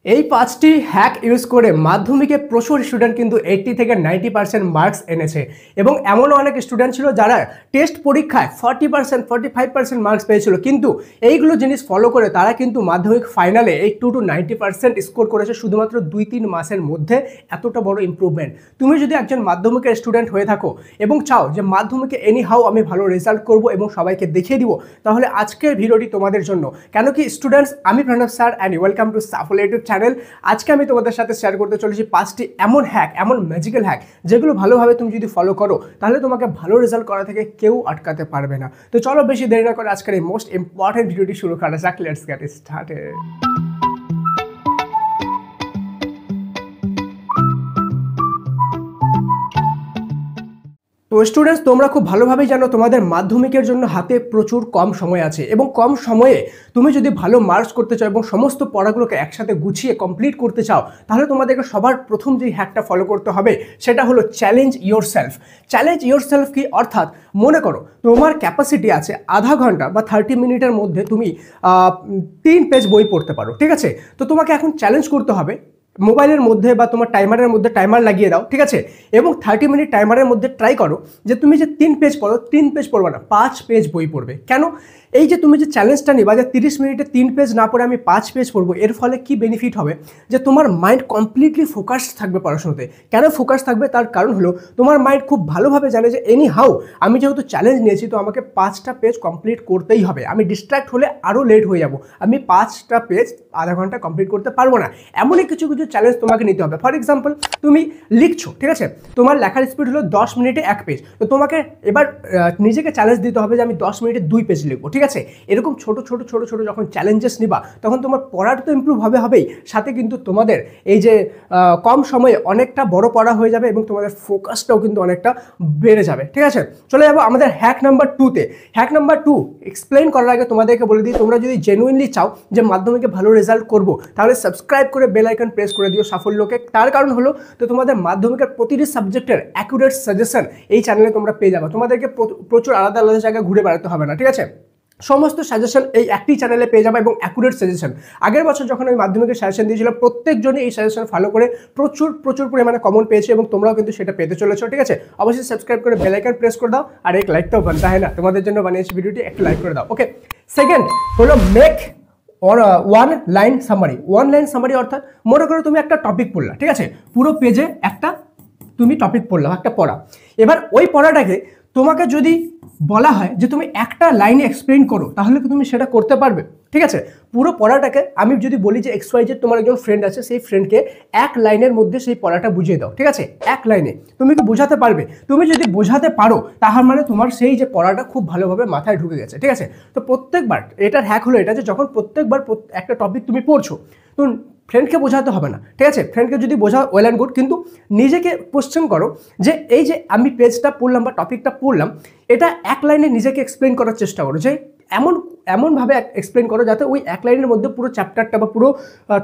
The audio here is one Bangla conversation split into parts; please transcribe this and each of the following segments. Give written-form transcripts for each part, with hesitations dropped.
এই ৫টি হ্যাক ইউজ করে মাধ্যমিকে প্রচুর স্টুডেন্ট কিন্তু 80 থেকে 90% মার্কস এনেছে এবং এমনও অনেক স্টুডেন্ট ছিল যারা টেস্ট পরীক্ষায় 40% 45% মার্কস পেয়েছিল, কিন্তু এইগুলো জিনিস ফলো করে তারা কিন্তু মাধ্যমিক ফাইনালে 82 to 90% স্কোর করেছে শুধুমাত্র 2-3 মাসের মধ্যে। এতটা বড় ইম্প্রুভমেন্ট। তুমি যদি একজন মাধ্যমিকের স্টুডেন্ট হয়ে থাকো এবং চাও যে মাধ্যমিকে এনি হাউ আমি ভালো রেজাল্ট করব এবং সবাইকে দেখিয়ে দিব, তাহলে আজকের ভিডিওটি তোমাদের জন্য। কেন কি স্টুডেন্টস, আমি Pranab sir and welcome to Shuffle YouTube channel. আজকে আমি তোমাদের সাথে শেয়ার করতে চলেছি 5টি এমন হ্যাক, এমন ম্যাজিক্যাল হ্যাক যেগুলো ভালোভাবে তুমি যদি ফলো করো তাহলে তোমাকে ভালো রেজাল্ট করা থেকে কেউ আটকাতে পারবে না। তো চলো বেশি দেরি না করে আজকের এই মোস্ট ইম্পর্টেন্ট ভিডিওটি শুরু করা যাক। Let's get started. তো স্টুডেন্টস, তোমরা খুব ভালোভাবেই জানো তোমাদের মাধ্যমিকের জন্য হাতে প্রচুর কম সময় আছে এবং কম সময়ে তুমি যদি ভালো মার্কস করতে চাও এবং সমস্ত পড়াগুলোকে একসাথে গুছিয়ে কমপ্লিট করতে চাও, তাহলে তোমাদেরকে সবার প্রথম যে হ্যাকটা ফলো করতে হবে সেটা হলো challenge your self. Challenge your self কি? অর্থাৎ মনে করো তোমার ক্যাপাসিটি আছে আধা ঘন্টা বা 30 মিনিটের মধ্যে তুমি 3 পেজ বই পড়তে পারো, ঠিক আছে? তো তোমাকে এখন চ্যালেঞ্জ করতে হবে মোবাইলের মধ্যে বা তোমার টাইমারের মধ্যে টাইমার লাগিয়ে দাও, ঠিক আছে? এবং 30 মিনিট টাইমারের মধ্যে ট্রাই করো যে তুমি যে 3 পেজ পড়ো, 3 পেজ পড়বে না, 5 পেজ বই পড়বে। কেন? এই যে তুমি যে চ্যালেঞ্জটা নিবা যে 30 মিনিটে 3 পেজ না পড়ে আমি 5 পেজ পড়বো, এর ফলে কি বেনিফিট হবে যে তোমার মাইন্ড কমপ্লিটলি ফোকাসড থাকবে পড়াশোনাতে। কেন ফোকাস থাকবে? তার কারণ হলো তোমার মাইন্ড খুব ভালোভাবে জানে যে এনি হাউ আমি যেহেতু চ্যালেঞ্জ নিয়েছি তো আমাকে 5টা পেজ কমপ্লিট করতেই হবে। আমি ডিস্ট্র্যাক্ট হলে আরও লেট হয়ে যাব, আমি 5টা পেজ আধা ঘন্টা কমপ্লিট করতে পারবো না। এমনই কিছু কিছু চ্যালেঞ্জ তোমাকে নিতে হবে। ফর এক্সাম্পল, তুমি লিখছো, ঠিক আছে? তোমার লেখার স্পিড হলো 10 মিনিটে 1 পেজ, তো তোমাকে এবার নিজেকে চ্যালেঞ্জ দিতে হবে যে আমি 10 মিনিটে 2 পেজ লিখবো, ঠিক আছে? এরকম ছোট ছোট ছোট ছোট যখন চ্যালেঞ্জেস নিবা তখন তোমার পড়াটা তো ইম্প্রুভ হবেই, সাথে কিন্তু তোমাদের এই যে কম সময়ে অনেকটা বড় পড়া হয়ে যাবে এবং তোমাদের ফোকাসটাও কিন্তু অনেকটা বেড়ে যাবে, ঠিক আছে? চলে যাবো আমাদের হ্যাক নাম্বার 2-তে। হ্যাক নাম্বার 2 এক্সপ্লেইন করার আগে তোমাদেরকে বলে দিই, তোমরা যদি জেনুইনলি চাও যে মাধ্যমিকে ভালো রেজাল্ট করবো তাহলে সাবস্ক্রাইব করে বেল আইকন প্রেস করে দিও সাফল্যকে। তার কারণ হলো তো তোমাদের মাধ্যমিকের প্রতিটি সাবজেক্টের অ্যাকুরেট সাজেশন এই চ্যানেলে তোমরা পেয়ে যাবে। তোমাদেরকে প্রচুর আলাদা আলাদা জায়গায় ঘুরে বেড়াতে হবে না, ঠিক আছে? সমস্ত সাজেশন এই একটি চ্যানেলে পেয়ে যাবে এবং অ্যাকুরেট সাজেশন। আগের বছর যখন আমি মাধ্যমিকের সাজেশন দিয়েছিলাম প্রত্যেকজনই এই সাজেশন ফলো করে প্রচুর প্রচুর পরিমাণে কমন পেয়েছে এবং তোমরাও কিন্তু সেটা পেতে চলেছো, ঠিক আছে? অবশ্যই সাবস্ক্রাইব করে বেল আইকন প্রেস করে দাও আর এক লাইকটাও বানতে হয় না, তোমাদের জন্য বানিয়েছি ভিডিওটি, একটু লাইক করে দাও, ওকে? সেকেন্ড হলো make one line summary. One line summary অর্থাৎ মনে করো তুমি একটা টপিক পড়লা, ঠিক আছে? পুরো পেজে একটা তুমি টপিক পড়লাম, একটা পড়া। এবার ওই পড়াটাকে তোমাকে যদি বলা হয় যে তুমি একটা লাইনে এক্সপ্লেইন করো, তাহলে কি তুমি সেটা করতে পারবে? ঠিক আছে? পুরো পড়াটাকে আমি যদি বলি যে XYZ তোমার একজন ফ্রেন্ড আছে, সেই ফ্রেন্ডকে এক লাইনের মধ্যে সেই পড়াটা বুঝিয়ে দাও, ঠিক আছে? এক লাইনে তুমি কি বোঝাতে পারবে? তুমি যদি বোঝাতে পারো তাহলে মানে তোমার সেই যে পড়াটা খুব ভালোভাবে মাথায় ঢুকে গেছে, ঠিক আছে? তো প্রত্যেকবার এটার হ্যাক হলো এটা যে যখন প্রত্যেকবার একটা টপিক তুমি পড়ছো তো ফ্রেন্ডকে বোঝাতে হবে না, ঠিক আছে? ফ্রেন্ডকে যদি বোঝাও ওয়েল অ্যান্ড গুড, কিন্তু নিজেকে কোশ্চেন করো যে এই যে আমি পেজটা পড়লাম বা টপিকটা পড়লাম, এটা এক লাইনে নিজেকে এক্সপ্লেন করার চেষ্টা করো, যে এমনভাবে এক্সপ্লেন করো যাতে ওই এক লাইনের মধ্যে পুরো চ্যাপ্টারটা বা পুরো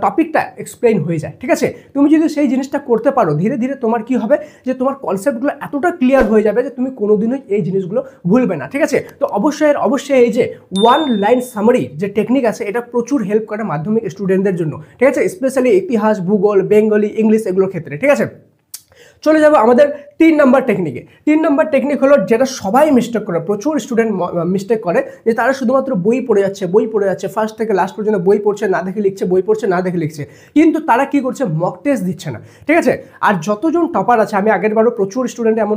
টপিকটা এক্সপ্লেন হয়ে যায়, ঠিক আছে? তুমি যদি সেই জিনিসটা করতে পারো ধীরে ধীরে তোমার কি হবে যে তোমার কনসেপ্টগুলো এতটা ক্লিয়ার হয়ে যাবে যে তুমি কোনোদিনই এই জিনিসগুলো ভুলবে না, ঠিক আছে? তো অবশ্যই এই যে ওয়ান লাইন সামারি যে টেকনিক আছে এটা প্রচুর হেল্প করে মাধ্যমিক স্টুডেন্টদের জন্য, ঠিক আছে? স্পেশালি ইতিহাস, ভূগোল, বেঙ্গলি, ইংলিশ এগুলোর ক্ষেত্রে, ঠিক আছে? চলে যাবো আমাদের 3 নম্বর টেকনিকে। 3 নম্বর টেকনিক হলো যেটা সবাই মিস্টেক করে, প্রচুর স্টুডেন্ট মিস্টেক করে, যে তারা শুধুমাত্র বই পড়ে যাচ্ছে ফার্স্ট থেকে লাস্ট পর্যন্ত বই পড়ছে, না দেখে লিখছে, বই পড়ছে, না দেখে লিখছে, কিন্তু তারা কি করছে? মক টেস্ট দিচ্ছে না, ঠিক আছে? আর যতজন টপার আছে, আমি আগেরবারও প্রচুর স্টুডেন্ট এমন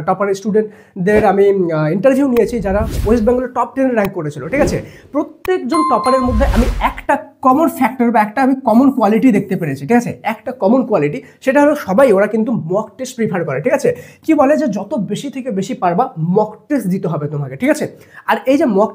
টপার স্টুডেন্টদের আমি ইন্টারভিউ নিয়েছি যারা ওয়েস্ট বেঙ্গলের টপ 10 র্যাঙ্ক করেছিল, ঠিক আছে? প্রত্যেকজন টপারের মধ্যে আমি একটা কমন ফ্যাক্টর বা একটা আমি কমন কোয়ালিটি দেখতে পেরেছি, ঠিক আছে? একটা কমন কোয়ালিটি, সেটা হলো সবাই ওরা কিন্তু মক টেস্ট প্রিফার করে, ঠিক আছে? কি বলে যে যত বেশি থেকে বেশি পারবা মক টেস্ট দিতে হবে তোমাকে, ঠিক আছে? আর এই যে মক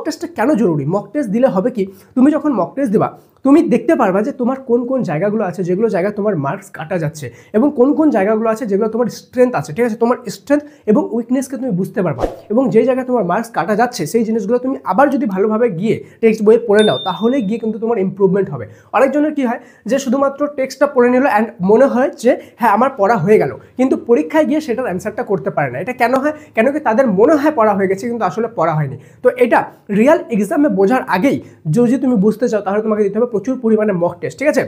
টেস্টটা কেন জরুরি? মক টেস্ট দিলে হবে কি, তুমি যখন মক টেস্ট দিবা তুমি দেখতে পারবা যে তোমার কোন কোন জায়গাগুলো আছে যেগুলো জায়গায় তোমার মার্কস কাটা যাচ্ছে এবং কোন কোন জায়গাগুলো আছে যেগুলো তোমার স্ট্রেংথ আছে, ঠিক আছে? তোমার স্ট্রেংথ এবং উইকনেসকে তুমি বুঝতে পারবা এবং যেই জায়গায় তোমার মার্কস কাটা যাচ্ছে সেই জিনিসগুলো তুমি আবার যদি ভালোভাবে গিয়ে টেক্সট বইয়ে পড়ে নাও তাহলে গিয়ে কিন্তু তোমার ইম্প্রুভমেন্ট হবে। অনেকজনের কি হয় যে শুধুমাত্র টেক্সটটা পড়ে নিল অ্যান্ড মনে হয় যে হ্যাঁ আমার পড়া হয়ে গেল, কিন্তু পরীক্ষায় গিয়ে সেটার অ্যান্সারটা করতে পারে না। এটা কেন হয়? কেন কি তাদের মনে হয় পড়া হয়ে গেছে কিন্তু আসলে পড়া হয়নি। তো এটা রিয়াল এক্সামে বোঝার আগেই যদি তুমি বুঝতে চাও তাহলে তোমাকে দিতে হবে প্রচুর পরিমাণে মক টেস্ট, ঠিক আছে।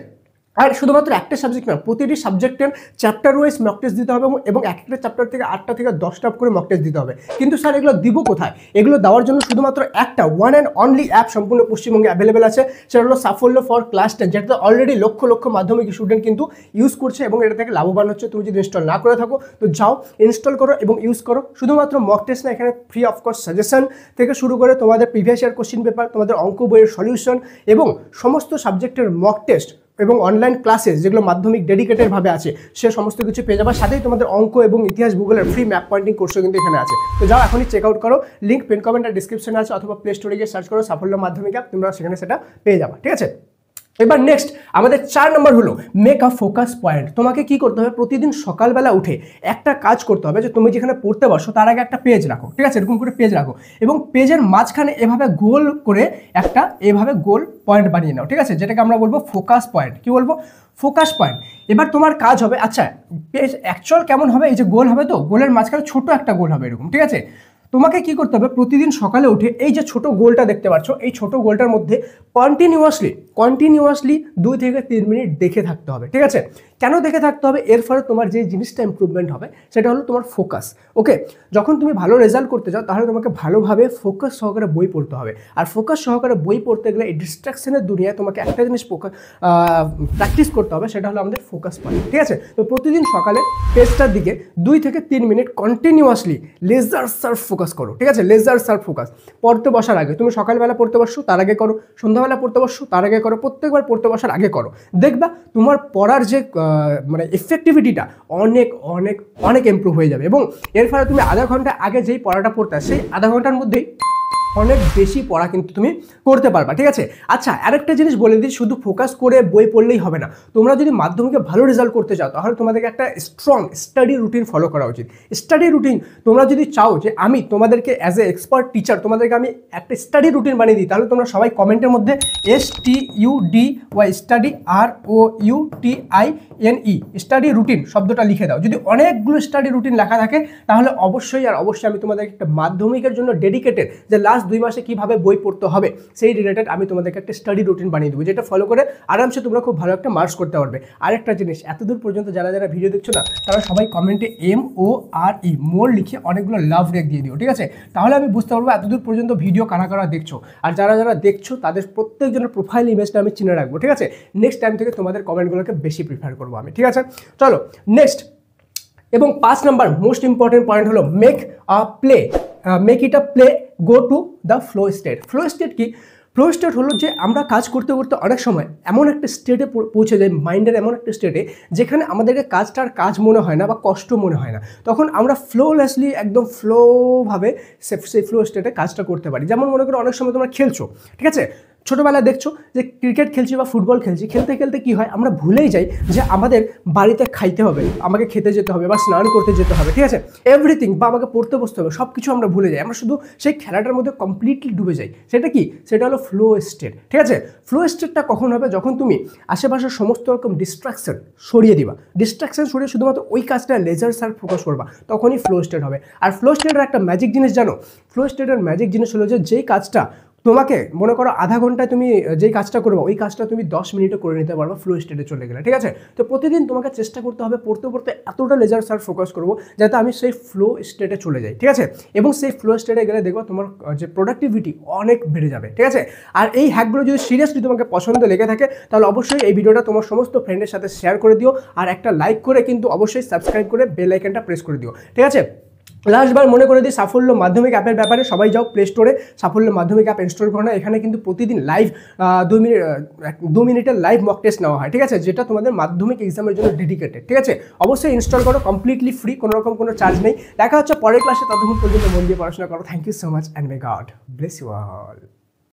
আর শুধুমাত্র একটা সাবজেক্ট না, প্রতিটি সাবজেক্টের চ্যাপ্টার ওয়াইজ মক টেস্ট দিতে হবে এবং এক একটা চ্যাপ্টার থেকে 8টা থেকে 10টা করে মক টেস্ট দিতে হবে। কিন্তু স্যার এগুলো দিব কোথায়? এগুলো দেওয়ার জন্য শুধুমাত্র একটা ওয়ান অ্যান্ড অনলি অ্যাপ সম্পূর্ণ পশ্চিমবঙ্গে অ্যাভেলেবেল আছে, সেটা হলো সাফল্য ফর ক্লাস 10, যেটা অলরেডি লক্ষ লক্ষ মাধ্যমিক স্টুডেন্ট কিন্তু ইউজ করছে এবং এটা থেকে লাভবান হচ্ছে। তুমি যদি ইনস্টল না করে থাকো তো যাও ইনস্টল করো এবং ইউজ করো। শুধুমাত্র মক টেস্ট না, এখানে ফ্রি অফ কস্ট সাজেশন থেকে শুরু করে তোমাদের প্রিভিয়াস ইয়ার কোশ্চেন পেপার, তোমাদের অঙ্ক বইয়ের সলিউশন এবং সমস্ত সাবজেক্টের মক টেস্ট এবং অনলাইন ক্লাসেস যেগুলো মাধ্যমিক ডেডিকেটেডভাবে আছে সে সমস্ত কিছু পেয়ে যাবে। সাথেই তোমাদের অঙ্ক এবং ইতিহাস ভূগোলের ফ্রি ম্যাপ পয়েন্টিং কোর্সও কিন্তু এখানে আছে। তো যাও এখনই চেক আউট করো, লিঙ্ক পেন কমেন্ট আর ডিসক্রিপশনে আছে, অথবা প্লে স্টোরে গিয়ে সার্চ করো সাফল্য মাধ্যমিক অ্যাপ, তোমরা সেখানে সেটা পেয়ে যাবে, ঠিক আছে। এবার নেক্সট আমাদের 4 নম্বর হলো মেক আ ফোকাস পয়েন্ট। তোমাকে কি করতে হবে? প্রতিদিন সকালবেলা উঠে একটা কাজ করতে হবে যে তুমি যেখানে পড়তে বসো তার আগে একটা পেজ রাখো, ঠিক আছে, এরকম করে পেজ রাখো এবং পেজের মাঝখানে এভাবে গোল করে একটা এভাবে গোল পয়েন্ট বানিয়ে নাও, ঠিক আছে, যেটাকে আমরা বলবো ফোকাস পয়েন্ট। কি বলবো? Focus point. এবার তোমার কাজ হবে, আচ্ছা পেজ অ্যাকচুয়াল কেমন হবে? এই যে গোল হবে, তো গোলের মাঝখানে ছোট একটা গোল হবে এরকম, ঠিক আছে। তোমাকে কি করতে হবে? প্রতিদিন সকালে উঠে এই যে ছোট গোলটা দেখতে পাচ্ছ, এই ছোট গোলটার মধ্যে কন্টিনিউয়াসলি 2 থেকে 3 মিনিট দেখে থাকতে হবে, ঠিক আছে। কেন দেখে থাকতে হবে? এর ফলে তোমার যে জিনিসটা ইমপ্রুভমেন্ট হবে সেটা হলো তোমার ফোকাস। ওকে, যখন তুমি ভালো রেজাল্ট করতে চাও তাহলে তোমাকে ভালোভাবে ফোকাস সহকারে বই পড়তে হবে। আর ফোকাস সহকারে বই পড়তে গেলে এই ডিস্ট্রাকশনের দুনিয়ায় তোমাকে একটা জিনিস প্র্যাকটিস করতে হবে, সেটা হলো আমাদের ফোকাস পয়েন্ট, ঠিক আছে। তো প্রতিদিন সকালে পেজটার দিকে 2 থেকে 3 minute continuously laser sharp focus করো, ঠিক আছে, লেজার শার্প ফোকাস। পড়তে বসার আগে, তুমি সকালবেলা পড়তে বসছো তার আগে করো, সন্ধ্যাবেলা পড়তে বসছো তার আগে করো, প্রত্যেকবার পড়তে বসার আগে করো। দেখবা তোমার পড়ার যে মানে এফেক্টিভিটিটা অনেক অনেক অনেক ইমপ্রুভ হয়ে যাবে এবং এর ফলে তুমি আধা ঘন্টা আগে যেই পড়াটা পড়তে সেই আধা ঘন্টার মধ্যেই অনেক বেশি পড়া কিন্তু তুমি করতে পারবা, ঠিক আছে। আচ্ছা আরেকটা জিনিস বলে দিই, শুধু ফোকাস করে বই পড়লেই হবে না। তোমরা যদি মাধ্যমিকে ভালো রেজাল্ট করতে চাও তাহলে তোমাদেরকে একটা স্ট্রং স্টাডি রুটিন ফলো করা উচিত। স্টাডি রুটিন, তোমরা যদি চাও যে আমি তোমাদেরকে অ্যাজ এ এক্সপার্ট টিচার তোমাদেরকে আমি একটা স্টাডি রুটিন বানিয়ে দিই, তাহলে তোমরা সবাই কমেন্টের মধ্যে STUDY study ROUTINE study routine শব্দটা লিখে দাও। যদি অনেকগুলো স্টাডি রুটিন লেখা থাকে তাহলে অবশ্যই আর অবশ্যই আমি তোমাদেরকে একটা মাধ্যমিকের জন্য ডেডিকেটেড যে লাস্ট 2 মাসে কিভাবে বই পড়তে হবে সেই রিলেটেড আমি তোমাদেরকে একটা স্টাডি রুটিন বানিয়ে দেবো, যেটা ফলো করে আরামসে তোমরা খুব ভালো একটা মার্কস করতে পারবে। আরেকটা জিনিস, এতদূর পর্যন্ত যারা যারা ভিডিও দেখছো না তারা সবাই কমেন্টে MORE মোর লিখে অনেকগুলো লাভ রেক দিয়ে দিও, ঠিক আছে। তাহলে আমি বুঝতে পারবো এতদূর পর্যন্ত ভিডিও কারা কারা দেখছো, আর যারা যারা দেখছো তাদের প্রত্যেকজনের প্রোফাইল ইমেজটা আমি চিনে রাখবো, ঠিক আছে। নেক্সট টাইম থেকে তোমাদের কমেন্টগুলোকে বেশি প্রিফার করবো আমি, ঠিক আছে। চলো নেক্সট এবং 5 নম্বর মোস্ট ইম্পর্টেন্ট পয়েন্ট হলো make it a play, go to the flow state. Flow state কি? ফ্লো স্টেট হলো যে আমরা কাজ করতে করতে অনেক সময় এমন একটা স্টেটে পৌঁছে যাই, মাইন্ডের এমন একটা স্টেটে যেখানে আমাদেরকে কাজটার কাজ মনে হয় না বা কষ্ট মনে হয় না, তখন আমরা ফ্লোলেসলি একদম ফ্লোভাবে সেই ফ্লো স্টেটে কাজটা করতে পারি। যেমন মনে করো অনেক সময় তোমরা খেলছো, ঠিক আছে, ছোটোবেলায় দেখছো যে ক্রিকেট খেলছি বা ফুটবল খেলছি, খেলতে খেলতে কী হয় আমরা ভুলেই যাই যে আমাদের বাড়িতে খাইতে হবে, আমাকে খেতে যেতে হবে বা স্নান করতে যেতে হবে, ঠিক আছে, এভরিথিং, বা আমাকে পড়তে বসতে হবে, সব কিছু আমরা ভুলে যাই, আমরা শুধু সেই খেলাটার মধ্যে কমপ্লিটলি ডুবে যাই। সেটা কি? সেটা হলো ফ্লো স্টেট, ঠিক আছে। ফ্লো স্টেটটা কখন হবে? যখন তুমি আশেপাশের সমস্ত রকম ডিস্ট্রাকশন সরিয়ে দিবা, ডিস্ট্রাকশন সরিয়ে শুধুমাত্র ওই কাজটা লেজার শার্প ফোকাস করবা, তখনই ফ্লো স্টেট হবে। আর ফ্লো স্টেটের একটা ম্যাজিক জিনিস জানো? ফ্লো স্টেটের ম্যাজিক জিনিস হলো যে যেই কাজটা তোমাকে মনে করো আধা ঘন্টায় তুমি যেই কাজটা করবো ওই কাজটা তুমি 10 মিনিটে করে নিতে পারবে ফ্লো স্টেটে চলে গেলে, ঠিক আছে। তো প্রতিদিন তোমাকে চেষ্টা করতে হবে পড়তে পড়তে এতটা লেজার শার্প ফোকাস করবো যাতে আমি সেই ফ্লো স্টেটে চলে যাই, ঠিক আছে। এবং সেই ফ্লো স্টেটে গেলে দেখবো তোমার যে প্রোডাক্টিভিটি অনেক বেড়ে যাবে, ঠিক আছে। আর এই হ্যাকগুলো যদি সিরিয়াসলি তোমাকে পছন্দ লেগে থাকে তাহলে অবশ্যই এই ভিডিওটা তোমার সমস্ত ফ্রেন্ডের সাথে শেয়ার করে দিও, আর একটা লাইক করে কিন্তু অবশ্যই সাবস্ক্রাইব করে বেল আইকনটা প্রেস করে দিও, ঠিক আছে। লাস্টবার মনে করে দিই সাফল্য মাধ্যমিক অ্যাপের ব্যাপারে, সবাই যাও প্লে স্টোরে সাফল্য মাধ্যমিক অ্যাপ ইনস্টল করো না। এখানে কিন্তু প্রতিদিন লাইভ 2 মিনিটের লাইভ মক টেস্ট নেওয়া হয়, ঠিক আছে, যেটা তোমাদের মাধ্যমিক এক্সামের জন্য ডেডিকেটেড, ঠিক আছে। অবশ্যই ইনস্টল করো, কমপ্লিটলি ফ্রি, কোনো রকম কোনো চার্জ নেই। দেখা হচ্ছে পরের ক্লাসে, ততক্ষণ পর্যন্ত মন দিয়ে পড়াশোনা করো। Thank you so much and may God bless you all.